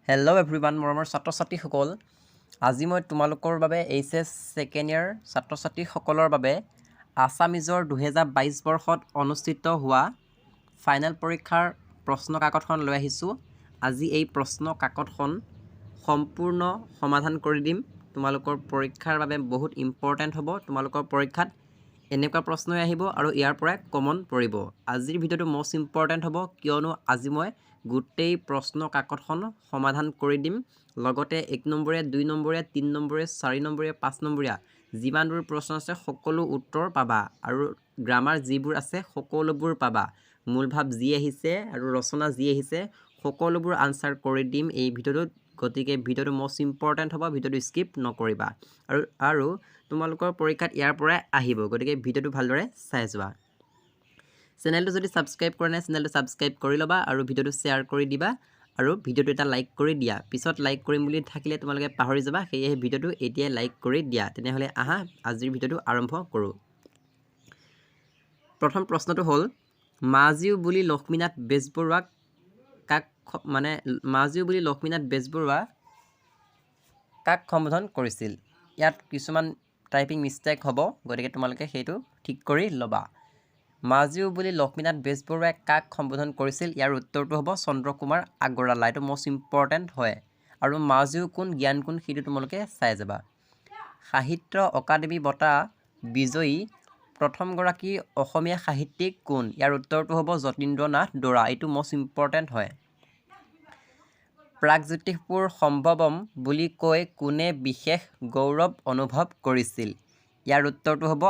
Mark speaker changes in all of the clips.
Speaker 1: Hello' everyone মৰমৰ ছাত্ৰ ছাত্ৰীসকল আজি মই তোমালোকৰ বাবে এইচএছ ছেকেণ্ড ইয়াৰ ছাত্ৰ ছাত্ৰীসকলৰ বাবে আছামিজৰ 2022 বৰ্ষত অনুষ্ঠিত হোৱা ফাইনেল পৰীক্ষাৰ প্ৰশ্ন কাকতখন লৈ আহিছোঁ। আজি এই প্ৰশ্ন কাকতখন সম্পূৰ্ণ সমাধান কৰি দিম। তোমালোকৰ পৰীক্ষাৰ বাবে বহুত ইম্পৰ্টেণ্ট হ'ব। তোমালোকৰ পৰীক্ষাত এনেকুৱা প্ৰশ্নই আহিব আৰু ইয়াৰ পৰাই কমন পৰিব। আজিৰ ভিডিঅ'টো মষ্ট ইম্পৰ্টেণ্ট হ'ব কিয়নো আজি মই গোটেই প্ৰশ্ন কাকতখন সমাধান কৰি দিম। লগতে 1 নম্বৰীয়া 2 নম্বৰীয়া 3 নম্বৰীয়া 4 নম্বৰীয়া 5 নম্বৰীয়া যিমানবোৰ প্ৰশ্ন আছে সকলো উত্তৰ পাবা আৰু গ্ৰামাৰ যিবোৰ আছে সকলোবোৰ পাবা। মূলভাৱ যি আহিছে আৰু ৰচনা যি আহিছে সকলোবোৰ আনসাৰ কৰি দিম এই ভিডিঅ'টোত। গতিকে ভিডিঅ'টো মষ্ট ইম্পৰ্টেণ্ট হ'ব, ভিডিঅ'টো স্কিপ নকৰিবা আৰু তোমালোকৰ পৰীক্ষাত ইয়াৰ পৰাই আহিব। গতিকে ভিডিঅ'টো ভালদৰে চাই যোৱা। চেনেলটো যদি ছাবস্ক্ৰাইব কৰা নাই চেনেলটো ছাবস্ক্ৰাইব কৰি ল'বা আৰু ভিডিঅ'টো শ্বেয়াৰ কৰি দিবা আৰু ভিডিঅ'টো এটা লাইক কৰি দিয়া। পিছত লাইক কৰিম বুলি থাকিলে তোমালোকে পাহৰি যাবা, সেয়েহে ভিডিঅ'টো এতিয়াই লাইক কৰি দিয়া। তেনেহ'লে আহা আজিৰ ভিডিঅ'টো আৰম্ভ কৰোঁ। প্ৰথম প্ৰশ্নটো হ'ল মাজীউ বুলি লক্ষ্মীনাথ বেজবৰুৱাক কাক সম্বোধন কৰিছিল? ইয়াত কিছুমান টাইপিং মিষ্টেক হ'ব, গতিকে তোমালোকে সেইটো ঠিক কৰি ল'বা। মাজীউ বুলি লক্ষ্মীনাথ বেজবৰুৱাই কাক সম্বোধন কৰিছিল? ইয়াৰ উত্তৰটো হ'ব চন্দ্ৰকুমাৰ আগৰৱালা। এইটো মষ্ট ইম্পৰ্টেণ্ট হয়। আৰু মাজীউ কোন জ্ঞান কোন সেইটো তোমালোকে চাই যাবা। সাহিত্য অকাডেমী বঁটা বিজয়ী প্ৰথমগৰাকী অসমীয়া সাহিত্যিক কোন? ইয়াৰ উত্তৰটো হ'ব যতীন্দ্ৰনাথ বৰা। এইটো মষ্ট ইম্পৰ্টেণ্ট হয়। প্ৰাগজ্যোতিষপুৰ সম্ভৱম বুলি কৈ কোনে বিশেষ গৌৰৱ অনুভৱ কৰিছিল? ইয়াৰ উত্তৰটো হ'ব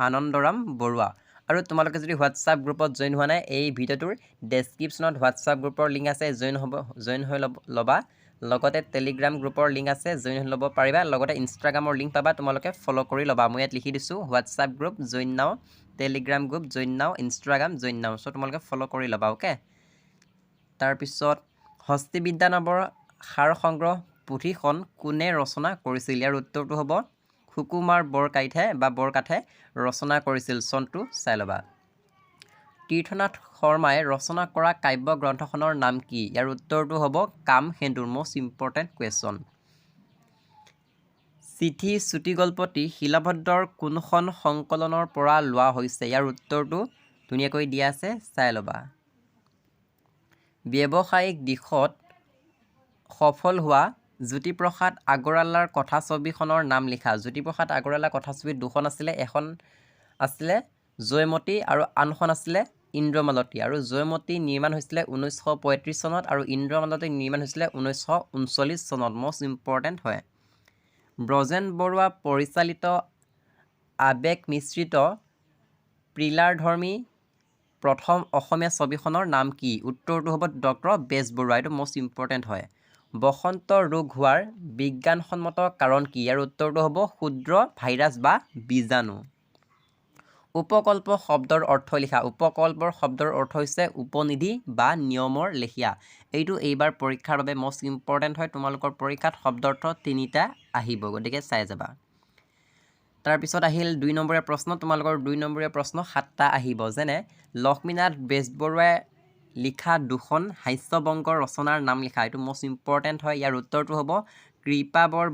Speaker 1: আনন্দৰাম বৰুৱা। আৰু তোমালোকে যদি হোৱাটছআপ গ্ৰুপত জইন হোৱা নাই, এই ভিডিঅ'টোৰ ডেছক্ৰিপশ্যনত হোৱাটছআপ গ্ৰুপৰ লিংক আছে, জইন হৈ ল'বা। লগতে টেলিগ্ৰাম গ্ৰুপৰ লিংক আছে, জইন হৈ ল'ব পাৰিবা। লগতে ইনষ্টাগ্ৰামৰ লিংক পাবা, তোমালোকে ফ'ল' কৰি ল'বা। মই ইয়াত লিখি দিছোঁ হোৱাটছআপ গ্ৰুপ জইন নাও, টেলিগ্ৰাম গ্ৰুপ জইন নাও, ইনষ্টাগ্ৰাম জইন নাও। চ' তোমালোকে ফ'ল' কৰি ল'বা। অ'কে। তাৰপিছত হস্তিবিদ্যা নামৰ সাৰ সংগ্ৰহ পুথিখন কোনে ৰচনা কৰিছিল? ইয়াৰ উত্তৰটো হ'ব সুকুমাৰ বৰকাইঠে ৰচনা কৰিছিল। চনটো চাই ল'বা। তীৰ্থনাথ শৰ্মাই ৰচনা কৰা কাব্য গ্ৰন্থখনৰ নাম কি? ইয়াৰ উত্তৰটো হ'ব কামসেন্দুৰ। Most important question. চিঠি চুটিগল্পটি শিলাভদ্ৰৰ কোনখন সংকলনৰ পৰা লোৱা হৈছে? ইয়াৰ উত্তৰটো ধুনীয়াকৈ দিয়া আছে, চাই ল'বা। ব্যৱসায়িক দিশত সফল হোৱা জ্যোতিপ্ৰসাদ আগৰৱালাৰ কথাছবিখনৰ নাম লিখা। জ্যোতিপ্ৰসাদ আগৰৱালাৰ কথাছবি দুখন আছিলে, এখন আছিলে জয়মতী আৰু আনখন আছিলে ইন্দ্ৰমালতী। আৰু জয়মতী নিৰ্মাণ হৈছিলে 1935 চনত আৰু ইন্দ্ৰমালতী নিৰ্মাণ হৈছিলে 1939 চনত। মষ্ট ইম্পৰ্টেণ্ট হয়। ব্ৰজেন বৰুৱা পৰিচালিত আৱেগ মিশ্ৰিত থ্ৰিলাৰধৰ্মী প্ৰথম অসমীয়া ছবিখনৰ নাম কি? উত্তৰটো হ'ব ডক্টৰ বেজবৰুৱা। এইটো মষ্ট ইম্পৰ্টেণ্ট হয়। বসন্ত ৰোগ হোৱাৰ বিজ্ঞানসন্মত কাৰণ কি? ইয়াৰ উত্তৰটো হ'ব ক্ষুদ্ৰ ভাইৰাছ বা বীজাণু। উপকল্প শব্দৰ অৰ্থ লিখা। উপকল্পৰ শব্দৰ অৰ্থ হৈছে উপনিধি বা নিয়মৰ লেখীয়া। এইটো এইবাৰ পৰীক্ষাৰ বাবে মষ্ট ইম্পৰ্টেণ্ট হয়। তোমালোকৰ পৰীক্ষাত শব্দাৰ্থ 3টা আহিব, গতিকে চাই যাবা। তাৰপিছত আহিল 2 নম্বৰীয়া প্ৰশ্ন। তোমালোকৰ 2 নম্বৰীয়া প্ৰশ্ন 7টা আহিব, যেনে লক্ষ্মীনাথ বেজবৰুৱাই লিখা দুখন হাস্যবংগ ৰচনাৰ নাম লিখা। এইটো মষ্ট ইম্পৰ্টেণ্ট হয়। ইয়াৰ উত্তৰটো হ'ব কৃপাবৰ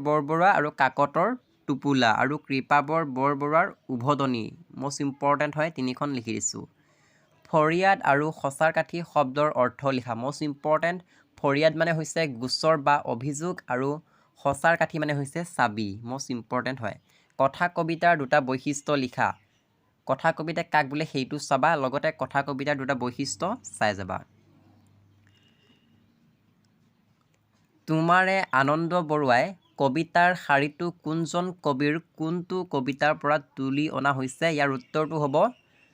Speaker 1: বৰবৰুৱা আৰু কাকতৰ টোপোলা আৰু কৃপাবৰ বৰবৰুৱাৰ উভতনি। মষ্ট ইম্পৰ্টেণ্ট হয়, 3খন লিখি দিছোঁ। ফৰিয়াদ আৰু সঁচাৰ কাঠি শব্দৰ অৰ্থ লিখা। Most important. ফৰিয়াদ মানে হৈছে গোচৰ বা অভিযোগ আৰু সঁচাৰ কাঠি মানে হৈছে চাবি। মষ্ট ইম্পৰ্টেণ্ট হয়। কথা কবিতাৰ দুটা বৈশিষ্ট্য লিখা। কথা কবিতা কাক বোলে সেইটো চাবা, লগতে কথা কবিতাৰ দুটা বৈশিষ্ট্য চাই যাবা। তোমাৰে আনন্দ বৰুৱাই কবিতাৰ শাৰীটো কোনজন কবিৰ কোনটো কবিতাৰ পৰা তুলি অনা হৈছে? ইয়াৰ উত্তৰটো হ'ব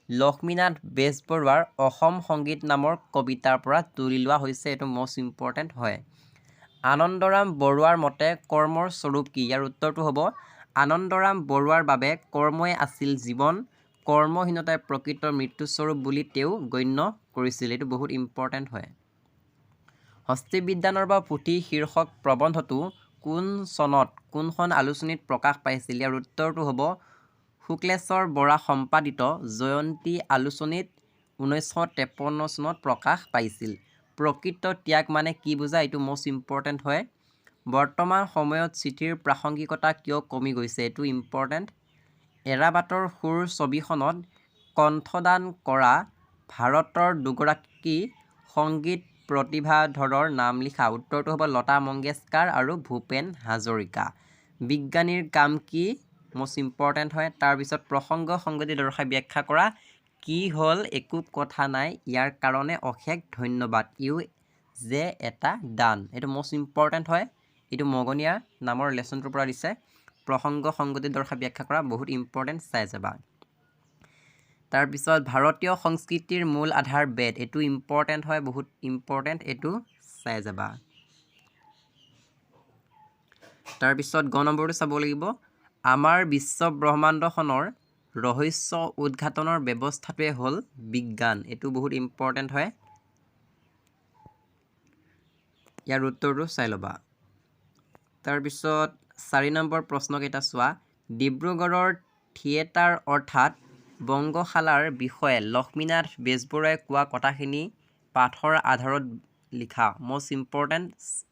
Speaker 1: লক্ষ্মীনাথ বেজবৰুৱাৰ অসম সংগীত নামৰ কবিতাৰ পৰা তুলি লোৱা হৈছে। এইটো মষ্ট ইম্পৰ্টেণ্ট হয়। আনন্দৰাম বৰুৱাৰ মতে কৰ্মৰ স্বৰূপ কি? ইয়াৰ উত্তৰটো হ'ব আনন্দৰাম বৰুৱাৰ বাবে কৰ্মই আছিল জীৱন, কৰ্মহীনতাই প্ৰকৃতৰ মৃত্যুস্বৰূপ বুলি তেওঁ গণ্য কৰিছিল। এইটো বহুত ইম্পৰ্টেণ্ট হয়। হস্তিবিজ্ঞানৰ পুথি শীৰ্ষক প্ৰবন্ধটো কোন চনত কোনখন আলোচনীত প্ৰকাশ পাইছিল? ইয়াৰ উত্তৰটো হ'ব শুক্লেশ্বৰ বৰা সম্পাদিত জয়ন্তী আলোচনীত 1953 চনত প্ৰকাশ পাইছিল। প্ৰকৃত ত্যাগ মানে কি বুজায়, এইটো মষ্ট ইম্পৰ্টেণ্ট হয়। বৰ্তমান সময়ত চিঠিৰ প্ৰাসংগিকতা কিয় কমি গৈছে, এইটো ইম্পৰ্টেণ্ট। এৰাবাটৰ সুৰ ছবিখনত কণ্ঠদান কৰা ভাৰতৰ দুগৰাকী সংগীত প্ৰতিভাধৰৰ নাম লিখা। উত্তৰটো হ'ব লতা মংগেশকাৰ আৰু ভূপেন হাজৰিকা। বিজ্ঞানীৰ কাম কি, মষ্ট ইম্পৰ্টেণ্ট হয়। তাৰপিছত প্ৰসংগ সংগতি দৰ্শাই ব্যাখ্যা কৰা। কি হ'ল, একো কথা নাই, ইয়াৰ কাৰণে অশেষ ধন্যবাদ, ইউ যে এটা দান। এইটো মষ্ট ইম্পৰ্টেণ্ট হয়। এইটো মগনীয়া নামৰ লেচনটোৰ পৰা দিছে। প্ৰসংগ সংগতি দৰ্শাই ব্যাখ্যা কৰা, বহুত ইম্পৰ্টেণ্ট, চাই যাবা। তাৰপিছত ভাৰতীয় সংস্কৃতিৰ মূল আধাৰ বেদ, এইটো ইম্পৰ্টেণ্ট হয়, বহুত ইম্পৰ্টেণ্ট, এইটো চাই যাবা। তাৰপিছত গ নম্বৰটো চাব লাগিব। আমাৰ বিশ্ব ব্ৰহ্মাণ্ডখনৰ ৰহস্য উদ্ঘাটনৰ ব্যৱস্থাটোৱে হ'ল বিজ্ঞান, এইটো বহুত ইম্পৰ্টেণ্ট হয়। ইয়াৰ উত্তৰটো চাই ল'বা। তাৰপিছত 4 নম্বৰ প্ৰশ্নকেইটা চোৱা। ডিব্ৰুগড়ৰ থিয়েটাৰ অৰ্থাৎ বংগশালাৰ বিষয়ে লক্ষ্মীনাথ বেজবৰুৱাই কোৱা কথাখিনি পাঠৰ আধাৰত লিখা। মষ্ট ইম্পৰ্টেণ্ট,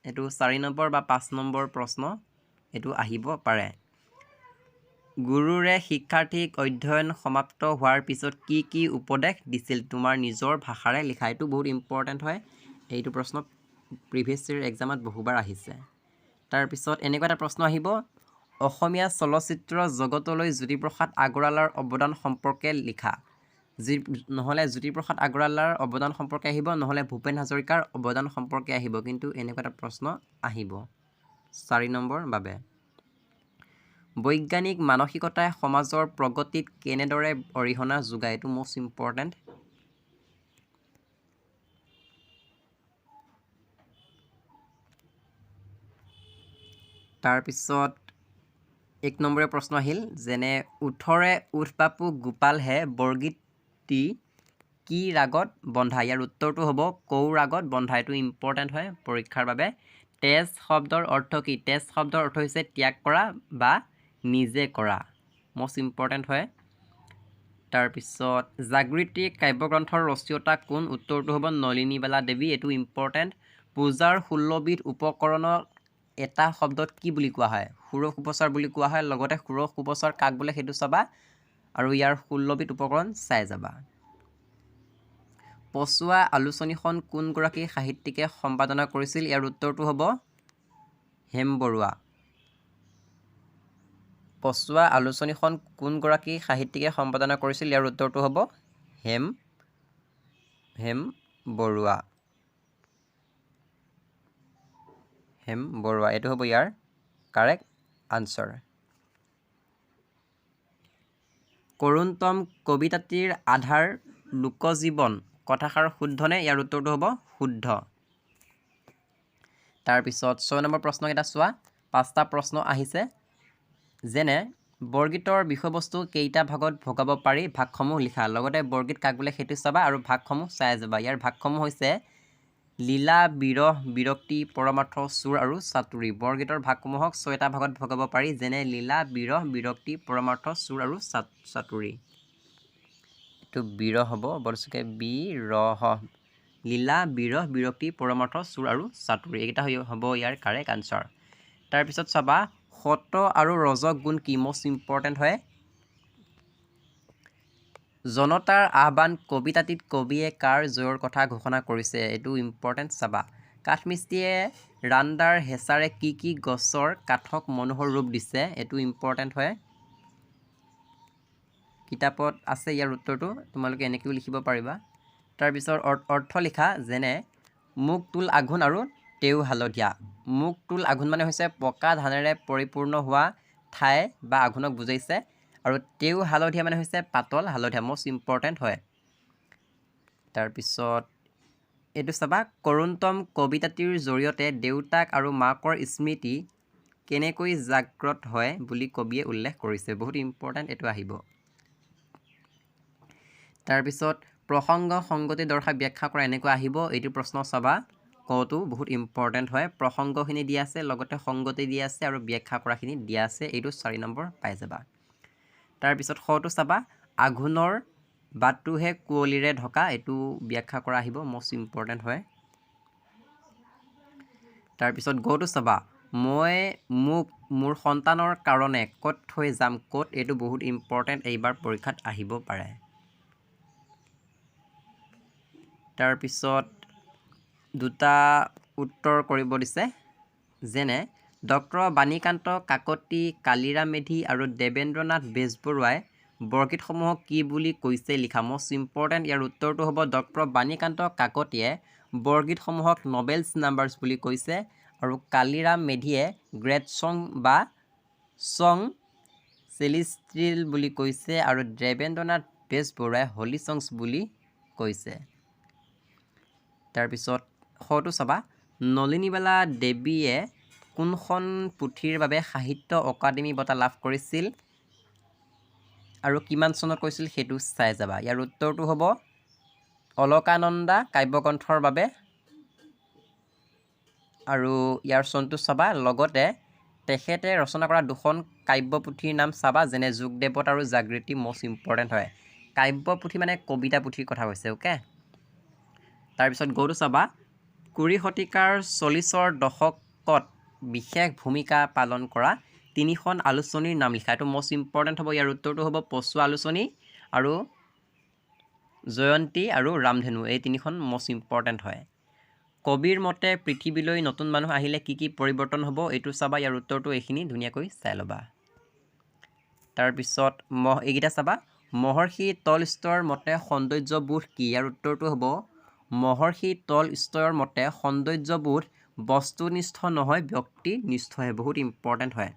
Speaker 1: এইটো 4 নম্বৰ বা 5 নম্বৰ প্ৰশ্ন এইটো আহিব পাৰে। গুৰুৰে শিক্ষাৰ্থীক অধ্যয়ন সমাপ্ত হোৱাৰ পিছত কি কি উপদেশ দিছিল, তোমাৰ নিজৰ ভাষাৰে লিখা। এইটো বহুত ইম্পৰ্টেণ্ট হয়। এইটো প্ৰশ্ন প্ৰিভিয়াছ ইয়েৰ এক্সামত বহুবাৰ আহিছে। তাৰপিছত এনেকুৱা এটা প্ৰশ্ন আহিব, অসমীয়া চলচ্চিত্ৰ জগতলৈ জ্যোতিপ্ৰসাদ আগৰৱালাৰ অৱদান সম্পৰ্কে লিখা। নহ'লে জ্যোতিপ্ৰসাদ আগৰৱালাৰ অৱদান সম্পৰ্কে আহিব, নহ'লে ভূপেন হাজৰিকাৰ অৱদান সম্পৰ্কে আহিব, কিন্তু এনেকুৱা এটা প্ৰশ্ন আহিব 4 নম্বৰ বাবে। বৈজ্ঞানিক মানসিকতাই সমাজৰ প্ৰগতিত কেনেদৰে অৰিহণা যোগায়, এইটো মষ্ট ইম্পৰ্টেণ্ট। তাৰপিছত 1 নম্বৰীয়া প্ৰশ্ন আহিল, যেনে উঠৰে উঠ বাপু গোপালহে বৰগীতটি কি ৰাগত বন্ধা। ইয়াৰ উত্তৰটো হ'ব কৌ ৰাগত বন্ধা, এইটো ইম্পৰ্টেণ্ট হয় পৰীক্ষাৰ বাবে। তেজ শব্দৰ অৰ্থ কি, তেজ শব্দৰ অৰ্থ হৈছে ত্যাগ কৰা বা নিজে কৰা, মষ্ট ইম্পৰ্টেণ্ট হয়। তাৰপিছত জাগৃতি কাব্যগ্ৰন্থৰ ৰচয়িতা কোন, উত্তৰটো হ'ব নলিনীবালা দেৱী, এইটো ইম্পৰ্টেণ্ট। পূজাৰ 16 বিধ উপকৰণক এটা শব্দত কি বুলি কোৱা হয়, ষোড়শ উপচাৰ বুলি কোৱা হয়। লগতে ষোড়শ উপচাৰ কাক বোলে সেইটো চাবা, আৰু ইয়াৰ 16 বিধ উপকৰণ চাই যাবা। পচোৱা আলোচনীখন কোনগৰাকী সাহিত্যিকে সম্পাদনা কৰিছিল, ইয়াৰ উত্তৰটো হ'ব হেম বৰুৱা। পচোৱা আলোচনীখন কোনগৰাকী সাহিত্যিকে সম্পাদনা কৰিছিল, ইয়াৰ উত্তৰটো হ'ব হেম বৰুৱা। হেম বৰুৱা, এইটো হ'ব ইয়াৰ কাৰেক্ট আনচাৰ। কৰুণতম কবিতাটিৰ আধাৰ লোকজীৱন কথাষাৰ শুদ্ধনে, ইয়াৰ উত্তৰটো হ'ব শুদ্ধ। তাৰপিছত 6 নম্বৰ প্ৰশ্নকেইটা চোৱা। 5টা প্ৰশ্ন আহিছে, যেনে বৰগীতৰ বিষয়বস্তু কেইটা ভাগত ভগাব পাৰি, ভাগসমূহ লিখা। লগতে বৰগীত কাক বোলে সেইটো চাবা আৰু ভাগসমূহ চাই যাবা। ইয়াৰ ভাগসমূহ হৈছে লীলা, বিৰহ, বিৰক্তি, পৰমাৰ্থ, সুৰ আৰু চাতুৰী। বৰগীতৰ ভাগসমূহক 6টা ভাগত ভগাব পাৰি, যেনে লীলা, বিৰহ, বিৰক্তি, পৰমাৰ্থ, সুৰ আৰু চাতুৰী। এইটো বিৰহ হ'ব, বলচকে বিৰহ। লীলা, বিৰহ, বিৰক্তি, পৰমাৰ্থ, সুৰ আৰু চাতুৰী, এইকেইটা হ'ব ইয়াৰ কাৰেক্ট আনচাৰ। তাৰপিছত চাবা সত আৰু ৰজক গুণ কি, মষ্ট ইম্পৰ্টেণ্ট হয়। জনতাৰ আহ্বান কবিতাটিত কবিয়ে কাৰ জয়ৰ কথা ঘোষণা কৰিছে, এইটো ইম্পৰ্টেণ্ট চাবা। কাঠমিস্ত্ৰীয়ে ৰান্দাৰ হেঁচাৰে কি কি গছৰ কাঠক মনোহৰ ৰূপ দিছে, এইটো ইম্পৰ্টেণ্ট হয়। কিতাপত আছে ইয়াৰ উত্তৰটো, তোমালোকে এনেকৈও লিখিব পাৰিবা। তাৰপিছত অৰ্থ লিখা, যেনে মুখ তোল আঘোণ আৰু তেও হালধীয়া। মুখ তোল আঘোণ মানে হৈছে পকা ধানেৰে পৰিপূৰ্ণ হোৱা ঠাই বা আঘোণক বুজাইছে, আৰু তেও হালধীয়া মানে হৈছে পাতল হালধীয়া, মষ্ট ইম্পৰ্টেণ্ট হয়। তাৰপিছত এইটো চাবা, কৰুণতম কবিতাটিৰ জৰিয়তে দেউতাক আৰু মাকৰ স্মৃতি কেনেকৈ জাগ্ৰত হয় বুলি কবিয়ে উল্লেখ কৰিছে, বহুত ইম্পৰ্টেণ্ট, এইটো আহিব। তাৰপিছত প্ৰসংগ সংগতি দৰ্শাই ব্যাখ্যা কৰা, এনেকুৱা আহিব। এইটো প্ৰশ্ন চাবা, কটো বহুত ইম্পৰ্টেণ্ট হয়। প্ৰসংগখিনি দিয়া আছে, লগতে সংগতি দিয়া আছে আৰু ব্যাখ্যা কৰাখিনি দিয়া আছে, এইটো 4 নম্বৰ পাই যাবা। তাৰপিছত সটো চাবা, আঘোণৰ বাটটোহে কুঁৱলীৰে ঢকা এইটো ব্যাখ্যা কৰা আহিব মষ্ট ইম্পৰ্টেণ্ট হয় তাৰপিছত গটো চাবা মই মোক মোৰ সন্তানৰ কাৰণে ক'ত থৈ যাম ক'ত এইটো বহুত ইম্পৰ্টেণ্ট এইবাৰ পৰীক্ষাত আহিব পাৰে তাৰপিছত দুটা উত্তৰ কৰিব দিছে যেনে ডক্টৰ বাণীকান্ত কাকতি কালিৰাম মেধি আৰু দেৱেন্দ্ৰনাথ বেজবৰুৱাই বৰগীতসমূহক কি বুলি কৈছে লিখা মষ্ট ইম্পৰ্টেণ্ট ইয়াৰ উত্তৰটো হ'ব ডক্টৰ বাণীকান্ত কাকতিয়ে বৰগীতসমূহক নবেলছ নাম্বাৰ্ছ বুলি কৈছে আৰু কালিৰাম মেধিয়ে গ্ৰেট ছং বা ছং চেলিষ্ট্ৰিল বুলি কৈছে আৰু দেৱেন্দ্ৰনাথ বেজবৰুৱাই হলি ছংছ বুলি কৈছে তাৰপিছত হটো চাবা নলিনীবালা দেৱীয়ে কোনখন পুথিৰ বাবে সাহিত্য অকাডেমি বঁটা লাভ কৰিছিল আৰু কিমান চনত কৈছিল সেইটো চাই যাবা ইয়াৰ উত্তৰটো হ'ব অলকানন্দা কাব্যগ্ৰন্থৰ বাবে আৰু ইয়াৰ চনটো চাবা লগতে তেখেতে ৰচনা কৰা দুখন কাব্যপুথিৰ নাম চাবা যেনে যোগদেৱত আৰু জাগৃতি মষ্ট ইম্পৰ্টেণ্ট হয় কাব্যপুথি মানে কবিতা পুথিৰ কথা কৈছে ওকে তাৰপিছত গৌটো চাবা 20 শতিকাৰ 40ৰ দশকত বিশেষ ভূমিকা পালন কৰা তিনিখন আলোচনীৰ নাম লিখা এইটো মষ্ট ইম্পৰ্টেণ্ট হ'ব ইয়াৰ উত্তৰটো হ'ব পচুৱা আলোচনী আৰু জয়ন্তী আৰু ৰামধেনু এই তিনিখন মষ্ট ইম্পৰ্টেণ্ট হয় কবিৰ মতে পৃথিৱীলৈ নতুন মানুহ আহিলে কি পৰিৱৰ্তন হ'ব এইটো চাবা ইয়াৰ উত্তৰটো এইখিনি ধুনীয়াকৈ চাই ল'বা তাৰপিছত এইকেইটা চাবা মহৰ্ষি টলষ্টয়ৰ মতে সৌন্দৰ্যবোধ কি ইয়াৰ উত্তৰটো হ'ব মহৰ্ষি টলষ্টয়ৰ মতে সৌন্দৰ্যবোধ বস্তুনিষ্ঠ নহয় ব্যক্তিনিষ্ঠহে বহুত ইম্পৰ্টেণ্ট হয়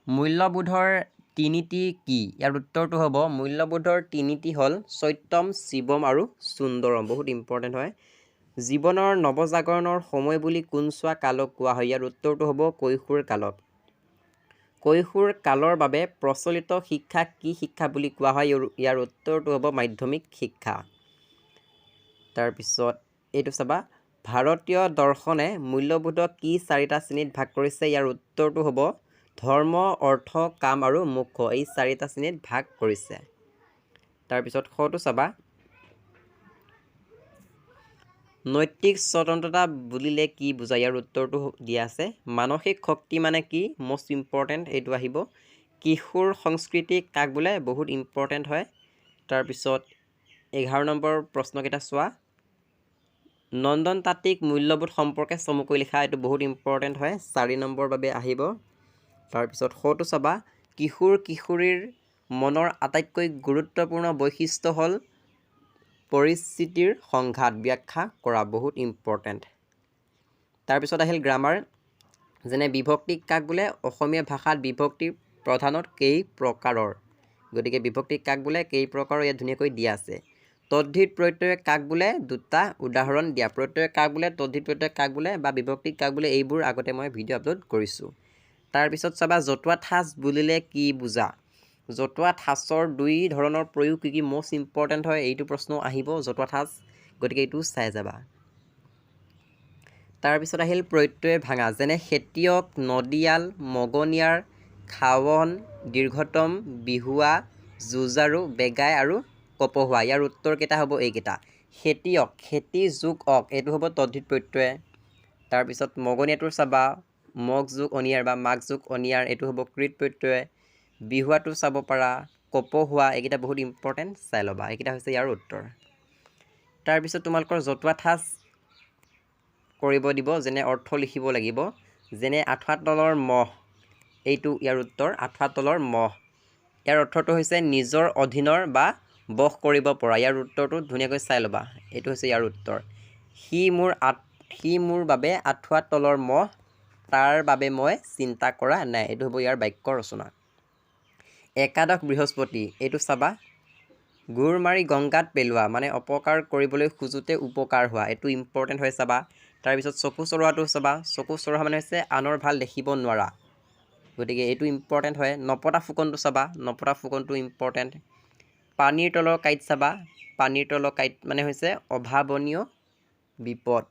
Speaker 1: মূল্যবোধৰ তিনিটি কি ইয়াৰ উত্তৰটো হ'ব মূল্যবোধৰ তিনিটি হ'ল সত্যম শিৱম আৰু সুন্দৰম বহুত ইম্পৰ্টেণ্ট হয় জীৱনৰ নৱজাগৰণৰ সময় বুলি কোনছোৱা কালক কোৱা হয় ইয়াৰ উত্তৰটো হ'ব কৈশোৰ কালক কৈশোৰ কালৰ বাবে প্ৰচলিত শিক্ষা কি শিক্ষা বুলি কোৱা হয় ইয়াৰ উত্তৰটো হ'ব মাধ্যমিক শিক্ষা তাৰপিছত এইটো চাবা ভাৰতীয় দৰ্শনে মূল্যবোধক কি চাৰিটা শ্ৰেণীত ভাগ কৰিছে ইয়াৰ উত্তৰটো হ'ব ধৰ্ম অৰ্থ কাম আৰু মোক্ষ এই চাৰিটা শ্ৰেণীত ভাগ কৰিছে তাৰপিছত হটো চাবা নৈতিক স্বতন্ত্ৰতা বুলিলে কি বুজায় ইয়াৰ উত্তৰটো দিয়া আছে মানসিক শক্তি মানে কি মষ্ট ইম্পৰ্টেণ্ট এইটো আহিব কিশোৰ সংস্কৃতি কাক বোলে বহুত ইম্পৰ্টেণ্ট হয় তাৰপিছত 11 নম্বৰ প্ৰশ্নকেইটা চোৱা নন্দন তাত্ত্বিক মূল্যবোধ সম্পৰ্কে চমুকৈ লিখা এইটো বহুত ইম্পৰ্টেণ্ট হয় 4 নম্বৰ বাবে আহিব তাৰপিছত হটো চাবা কিশোৰ কিশোৰীৰ মনৰ আটাইতকৈ গুৰুত্বপূৰ্ণ বৈশিষ্ট্য হ'ল পৰিস্থিতিৰ সংঘাত ব্যাখ্যা কৰা বহুত ইম্পৰ্টেণ্ট তাৰপিছত আহিল গ্ৰামাৰ যেনে বিভক্তি কাক বোলে অসমীয়া ভাষাত বিভক্তি প্ৰধানত কেই প্ৰকাৰৰ গতিকে বিভক্তি কাক বোলে কেই প্ৰকাৰৰ ইয়াত ধুনীয়াকৈ দিয়া আছে তদ্ধিত প্ৰত্যয় কাক বোলে দুটা উদাহৰণ দিয়া প্ৰত্যয় কাক বোলে তদ্ধিত প্ৰত্যয় কাক বোলে বা বিভক্তি কাক বোলে এইবোৰ আগতে মই ভিডিঅ' আপলোড কৰিছোঁ তাৰপিছত চাবা জতুৱা ঠাঁচ বুলিলে কি বুজা জতুৱা ঠাঁচৰ দুই ধৰণৰ প্ৰয়োগ কি মষ্ট ইম্পৰ্টেণ্ট হয় এইটো প্ৰশ্ন আহিব জতুৱা ঠাঁচ গতিকে এইটো চাই যাবা তাৰপিছত আহিল প্ৰত্যয় ভাঙা যেনে খেতিয়ক নদীয়াল মগনিয়াৰ খাৱন দীৰ্ঘতম বিহুৱা যুঁজাৰু বেগাই আৰু কপহুৱা ইয়াৰ উত্তৰকেইটা হ'ব এইকেইটা খেতিয়ক খেতি যোগ অক এইটো হ'ব তদ্ধিত প্ৰত্যয় তাৰপিছত মগনিয়াটোৰ চাবা মগ যোগ অনিয়াৰ বা মাগ যোগ অনিয়াৰ এইটো হ'ব কৃত প্ৰত্যয় বিহুৱাটো চাব পাৰা কপহুৱা এইকেইটা বহুত ইম্পৰ্টেণ্ট চাই ল'বা এইকেইটা হৈছে ইয়াৰ উত্তৰ তাৰপিছত তোমালোকৰ জতুৱা ঠাঁচ কৰিব দিব যেনে অৰ্থ লিখিব লাগিব যেনে আঠুৱা তলৰ মহ এইটো ইয়াৰ উত্তৰ আঠুৱা তলৰ মহ ইয়াৰ অৰ্থটো হৈছে নিজৰ অধীনৰ বা বশ কৰিব পৰা ইয়াৰ উত্তৰটো ধুনীয়াকৈ চাই ল'বা এইটো হৈছে ইয়াৰ উত্তৰ সি মোৰ বাবে আঠুৱা তলৰ মহ তাৰ বাবে মই চিন্তা কৰা নাই এইটো হ'ব ইয়াৰ বাক্য ৰচনা একাদশ বৃহস্পতি এইটো চাবা গুৰ মাৰি গংগাত পেলোৱা মানে অপকাৰ কৰিবলৈ খোজোতে উপকাৰ হোৱা এইটো ইম্পৰ্টেণ্ট হয় চাবা তাৰপিছত চকু চৰোৱাটো চাবা চকু চৰোৱা মানে হৈছে আনৰ ভাল দেখিব নোৱাৰা গতিকে এইটো ইম্পৰ্টেণ্ট হয় নপতা ফুকনটো চাবা নপতা ফুকনটো ইম্পৰ্টেণ্ট পানীৰ তলৰ কাঁইট চাবা পানীৰ তলৰ কাঁইট মানে হৈছে অভাৱনীয় বিপদ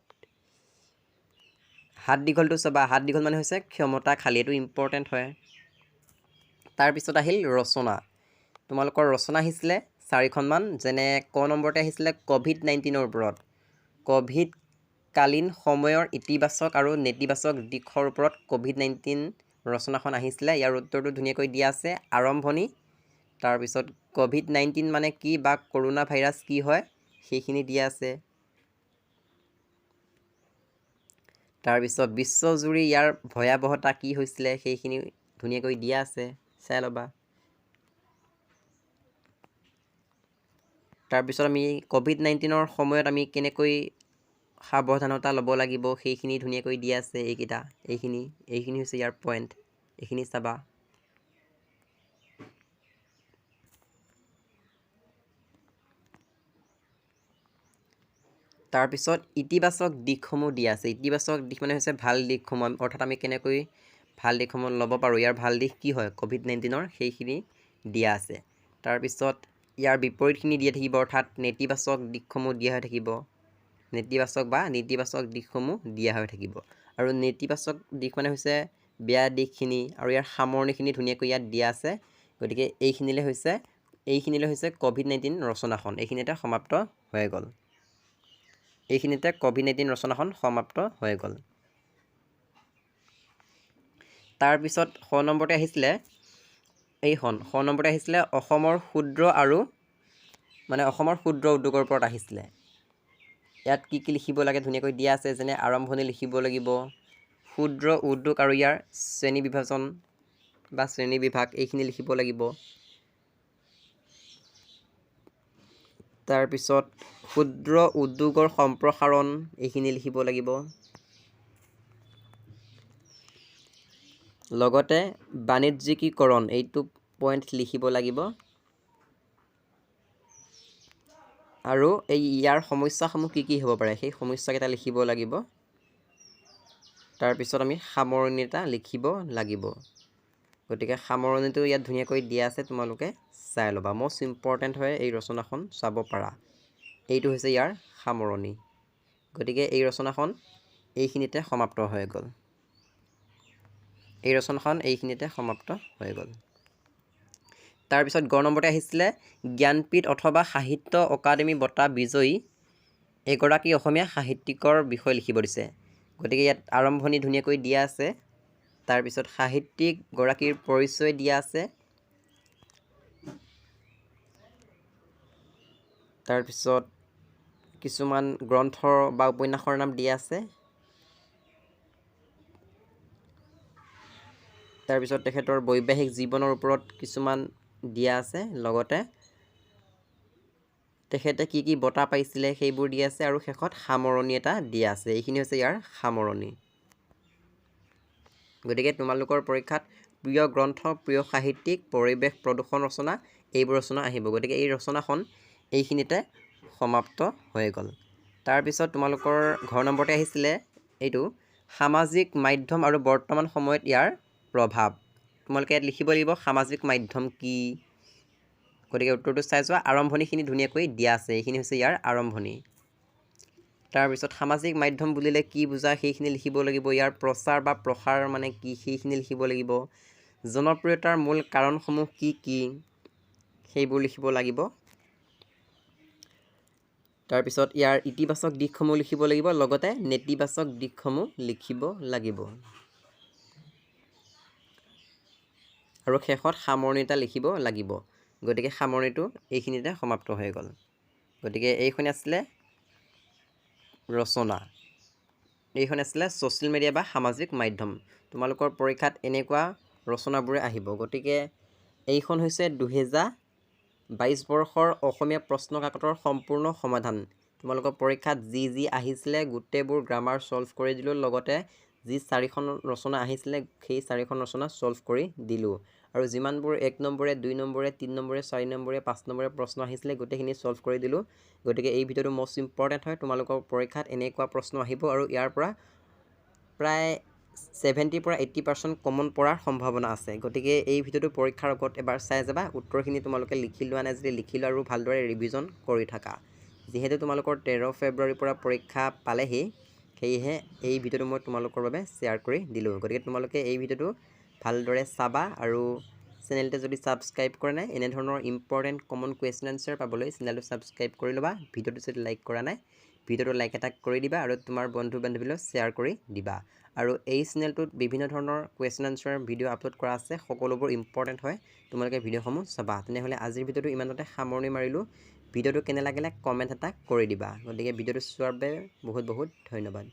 Speaker 1: হাত দীঘলটো চাবা হাত দীঘল মানে হৈছে ক্ষমতা খালী এইটো ইম্পৰ্টেণ্ট হয় তাৰপিছত আহিল ৰচনা তোমালোকৰ ৰচনা আহিছিলে 4খনমান, যেনে ক নম্বৰতে আহিছিলে ক'ভিড-19ৰ ওপৰত। ক'ভিডকালীন সময়ৰ ইতিবাচক আৰু নেতিবাচক দিশৰ ওপৰত ক'ভিড-19 ৰচনাখন আহিছিলে। ইয়াৰ উত্তৰটো ধুনীয়াকৈ দিয়া আছে। আৰম্ভণি, তাৰপিছত ক'ভিড-19 মানে কি বা কৰোণা ভাইৰাছ কি হয় সেইখিনি দিয়া আছে। তাৰপিছত বিশ্বজুৰি ইয়াৰ ভয়াৱহতা কি হৈছিলে সেইখিনি ধুনীয়াকৈ দিয়া আছে, চাই ল'বা। তাৰপিছত আমি ক'ভিড-19ৰ সময়ত আমি কেনেকৈ সাৱধানতা ল'ব লাগিব সেইখিনি ধুনীয়াকৈ দিয়া আছে। এইখিনি হৈছে ইয়াৰ পইণ্ট, এইখিনি চাবা। তাৰপিছত ইতিবাচক দিশসমূহ দিয়া আছে। ইতিবাচক দিশ মানে হৈছে ভাল দিশসমূহ, অৰ্থাৎ আমি কেনেকৈ ভাল দিশসমূহ ল'ব পাৰোঁ, ইয়াৰ ভাল দিশ কি হয় ক'ভিড-19ৰ সেইখিনি দিয়া আছে। তাৰপিছত ইয়াৰ বিপৰীতখিনি দিয়া থাকিব, অৰ্থাৎ নেতিবাচক দিশসমূহ দিয়া হৈ থাকিব। নেতিবাচক দিশসমূহ দিয়া হৈ থাকিব। আৰু নেতিবাচক দিশ মানে হৈছে বেয়া দিশখিনি, আৰু ইয়াৰ সামৰণিখিনি ধুনীয়াকৈ ইয়াত দিয়া আছে। গতিকে এইখিনিলৈ হৈছে ক'ভিড-19 ৰচনাখন। এইখিনিতে সমাপ্ত হৈ গ'ল। ক'ভিড-19 ৰচনাখন সমাপ্ত হৈ গ'ল। তাৰপিছত শ নম্বৰতে আহিছিলে অসমৰ ক্ষুদ্ৰ উদ্যোগৰ ওপৰত আহিছিলে। ইয়াত কি লিখিব লাগে ধুনীয়াকৈ দিয়া আছে, যেনে আৰম্ভণি লিখিব লাগিব, ক্ষুদ্ৰ উদ্যোগ আৰু ইয়াৰ শ্ৰেণীবিভাগ এইখিনি লিখিব লাগিব। তাৰপিছত ক্ষুদ্ৰ উদ্যোগৰ সম্প্ৰসাৰণ এইখিনি লিখিব লাগিব। লগতে বাণিজ্যিকীকৰণ এইটো পইণ্ট লিখিব লাগিব। আৰু ইয়াৰ সমস্যাসমূহ কি হ'ব পাৰে সেই সমস্যাকেইটা লিখিব লাগিব। তাৰপিছত আমি সামৰণি এটা লিখিব লাগিব। গতিকে সামৰণিটো ইয়াত ধুনীয়াকৈ দিয়া আছে, তোমালোকে চাই ল'বা। মষ্ট ইম্পৰ্টেণ্ট হয় এই ৰচনাখন চাব পাৰা। এইটো হৈছে ইয়াৰ সামৰণি। গতিকে এই ৰচনাখন এইখিনিতে সমাপ্ত হৈ গ'ল। তাৰপিছত গ নম্বৰতে আহিছিলে জ্ঞানপীঠ অথবা সাহিত্য অকাডেমী বঁটা বিজয়ী এগৰাকী অসমীয়া সাহিত্যিকৰ বিষয়ে লিখিব দিছে। গতিকে ইয়াত আৰম্ভণি ধুনীয়াকৈ দিয়া আছে। তাৰপিছত সাহিত্যিকগৰাকীৰ পৰিচয় দিয়া আছে। তাৰপিছত কিছুমান গ্ৰন্থ বা উপন্যাসৰ নাম দিয়া আছে। তাৰপিছত তেখেতৰ বৈবাহিক জীৱনৰ ওপৰত কিছুমান দিয়া আছে। লগতে তেখেতে কি বঁটা পাইছিলে সেইবোৰ দিয়া আছে, আৰু শেষত সামৰণি এটা দিয়া আছে। এইখিনি হৈছে ইয়াৰ সামৰণি। গতিকে তোমালোকৰ পৰীক্ষাত প্ৰিয় গ্ৰন্থ, প্ৰিয় সাহিত্যিক, পৰিৱেশ প্ৰদূষণ ৰচনা এইবোৰ ৰচনা আহিব। গতিকে এই ৰচনাখন এইখিনিতে সমাপ্ত হৈ গ'ল। তাৰপিছত তোমালোকৰ ঘৰ নম্বৰতে আহিছিলে এইটো সামাজিক মাধ্যম আৰু বৰ্তমান সময়ত ইয়াৰ প্ৰভাৱ। তোমালোকে ইয়াত লিখিব লাগিব সামাজিক মাধ্যম কি। গতিকে উত্তৰটো চাই যোৱা। আৰম্ভণিখিনি ধুনীয়াকৈ দিয়া আছে। এইখিনি হৈছে ইয়াৰ আৰম্ভণি। তাৰপিছত সামাজিক মাধ্যম বুলিলে কি বুজায় সেইখিনি লিখিব লাগিব। ইয়াৰ প্ৰচাৰ বা প্ৰসাৰ মানে কি সেইখিনি লিখিব লাগিব। জনপ্ৰিয়তাৰ মূল কাৰণসমূহ কি সেইবোৰ লিখিব লাগিব। তাৰপিছত ইয়াৰ ইতিবাচক দিশসমূহ লিখিব লাগিব, লগতে নেতিবাচক দিশসমূহ লিখিব লাগিব। আৰু শেষত সামৰণি এটা লিখিব লাগিব। গতিকে সামৰণিটো এইখিনিতে সমাপ্ত হৈ গ'ল। গতিকে এইখন আছিলে ৰচনা। এইখন আছিলে ছ'চিয়েল মিডিয়া বা সামাজিক মাধ্যম। তোমালোকৰ পৰীক্ষাত এনেকুৱা ৰচনাবোৰে আহিব। গতিকে এইখন হৈছে 2022 বৰ্ষৰ অসমীয়া প্ৰশ্ন কাকতৰ সম্পূৰ্ণ সমাধান। তোমালোকৰ পৰীক্ষাত যি আহিছিলে গোটেইবোৰ গ্ৰামাৰ ছল্ভ কৰি দিলোঁ। লগতে যি 4খন ৰচনা আহিছিলে সেই 4খন ৰচনা ছল্ভ কৰি দিলোঁ। আৰু যিমানবোৰ 1 নম্বৰে, 2 নম্বৰে, 3 নম্বৰে, 4 নম্বৰে, 5 নম্বৰে প্ৰশ্ন আহিছিলে গোটেইখিনি ছল্ভ কৰি দিলোঁ। গতিকে এই ভিডিঅ'টো মষ্ট ইম্পৰ্টেণ্ট হয়। তোমালোকৰ পৰীক্ষাত এনেকুৱা প্ৰশ্ন আহিব, আৰু ইয়াৰ পৰা প্ৰায় 70 পৰা 80% কমন পৰাৰ সম্ভাৱনা আছে। গতিকে এই ভিডিঅ'টো পৰীক্ষাৰ আগত এবাৰ চাই যাবা। উত্তৰখিনি তোমালোকে লিখি লোৱা নাই যদি লিখি লোৱা, আৰু ভালদৰে ৰিভিজন কৰি থাকা। যিহেতু তোমালোকৰ 13 ফেব্ৰুৱাৰীৰ পৰা পৰীক্ষা পালেহি, সেয়েহে এই ভিডিঅ'টো মই তোমালোকৰ বাবে শ্বেয়াৰ কৰি দিলোঁ। গতিকে তোমালোকে এই ভিডিঅ'টো ভালদৰে চাবা, আৰু চেনেলটো যদি ছাবস্ক্ৰাইব কৰা নাই এনেধৰণৰ ইম্পৰ্টেণ্ট কমন কুৱেশ্যন আনচাৰ পাবলৈ চেনেলটো ছাবস্ক্ৰাইব কৰি ল'বা। ভিডিঅ'টো যদি লাইক কৰা নাই ভিডিঅ'টো লাইক এটা কৰি দিবা আৰু তোমাৰ বন্ধু বান্ধৱীলৈ শ্বেয়াৰ কৰি দিবা। আৰু এই চেনেলটোত বিভিন্ন ধৰণৰ কুৱেশ্যন আনচাৰ ভিডিঅ' আপলোড কৰা আছে, সকলোবোৰ ইম্পৰ্টেণ্ট হয়, তোমালোকে ভিডিঅ'সমূহ চাবা। তেনেহ'লে আজিৰ ভিডিঅ'টো ইমানতে সামৰণি মাৰিলোঁ। ভিডিঅ'টো কেনে লাগিলে কমেণ্ট এটা কৰি দিবা। গতিকে ভিডিঅ'টো চোৱাৰ বাবে বহুত বহুত ধন্যবাদ।